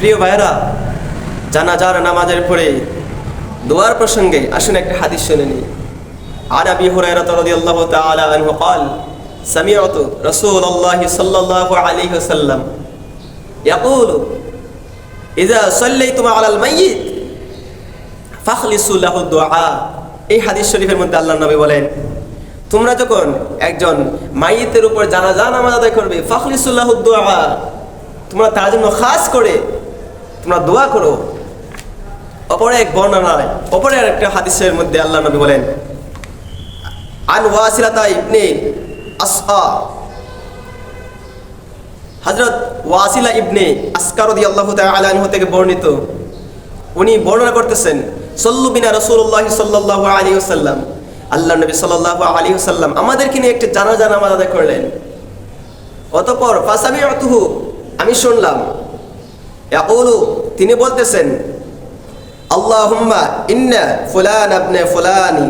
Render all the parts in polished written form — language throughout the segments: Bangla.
প্রিয় ভাইরা, জানাজার নামাজের পরে দোয়ার প্রসঙ্গে আসুন একটা হাদিস শুনে নিই। عن أبي هريرة رضي الله تعالى عنه قال سمعت رسول الله صلى الله عليه وسلم يقول إذا صليتم على الميت فاخلصوا له الدعاء। এই হাদিস শরীফের মধ্যে আল্লাহর নবী বলেন, তোমরা যখন একজন মাইয়িতের উপর জানাজা নামাজ আদায় করবে, ফাখলিসু লাহু দুআ, তোমরা তার জন্য খাস করে তোমরা দোয়া করো। অপর এক বর্ণনায়, অপর একটা হাদিসের মধ্যে আল্লাহর নবী বলেন, আন ওয়াসিলাতা ইবনে আসআ, হযরত ওয়াসিলা ইবনে আসকা রাদিয়াল্লাহু তাআলা আনহু থেকে বর্ণিত, উনি বর্ণনা করতেছেন, সাল্লু বিনা রাসূলুল্লাহ সাল্লাল্লাহু আলাইহি ওয়াসাল্লাম, আল্লাহর নবী সাল্লাল্লাহু আলাইহি ওয়াসাল্লাম আমাদেরকে নিয়ে একটা জানাজা নামাজ আদায় করলেন। অতঃপর ফাসামিউতুহু, আমি শুনলাম, ইয়াকুলু, তিনি বলতেছেন, আল্লাহুম্মা ইন্না ফুলান ইবনে ফুলানি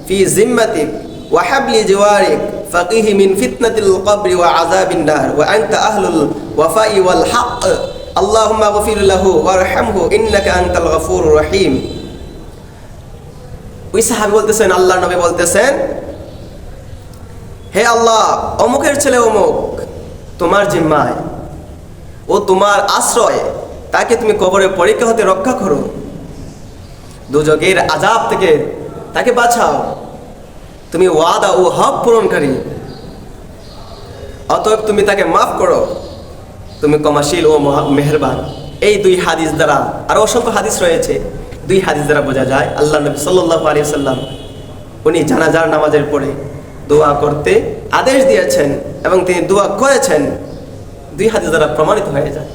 ফি জিম্মাতিক ওয়া হাবলি জিওয়ারিক ফাকিহি মিন ফিতনাতিল কবরি ওয়া আযাবিন নার ওয়া আনতা আহলুল ওয়াফাই ওয়াল হক আল্লাহুম্মা গফির লাহু ওয়ারহামহু ইন্নাকা আনতাল গফুরুর রহিম। ওই সাহাবী বলতেছেন, আল্লাহর নবী বলতেছেন, হে আল্লাহ, অমুকের ছেলে অমুক তোমার জিম্মায়, ও তোমার আশ্রয়, তাকে তুমি কবরের পরীক্ষা হতে রক্ষা করো, দুজকের আযাব থেকে তাকে বাঁচাও, তুমি ওয়াদা ও হক পূরণকারী, অতএব তুমি তাকে মাফ করো, তুমি ক্ষমাশীল ও মেহেরবান। এই দুই হাদিস দ্বারা, আরো অসংখ্য হাদিস রয়েছে, দুই হাদিস দ্বারা বোঝা যায় আল্লাহ নবী সাল্লাল্লাহু আলাইহি ওয়াসাল্লাম উনি জানাজার নামাজের পরে দোয়া করতে আদেশ দিয়েছেন এবং তিনি দোয়া করেছেন। দুই হাদিস দ্বারা প্রমাণিত হয়ে যায়।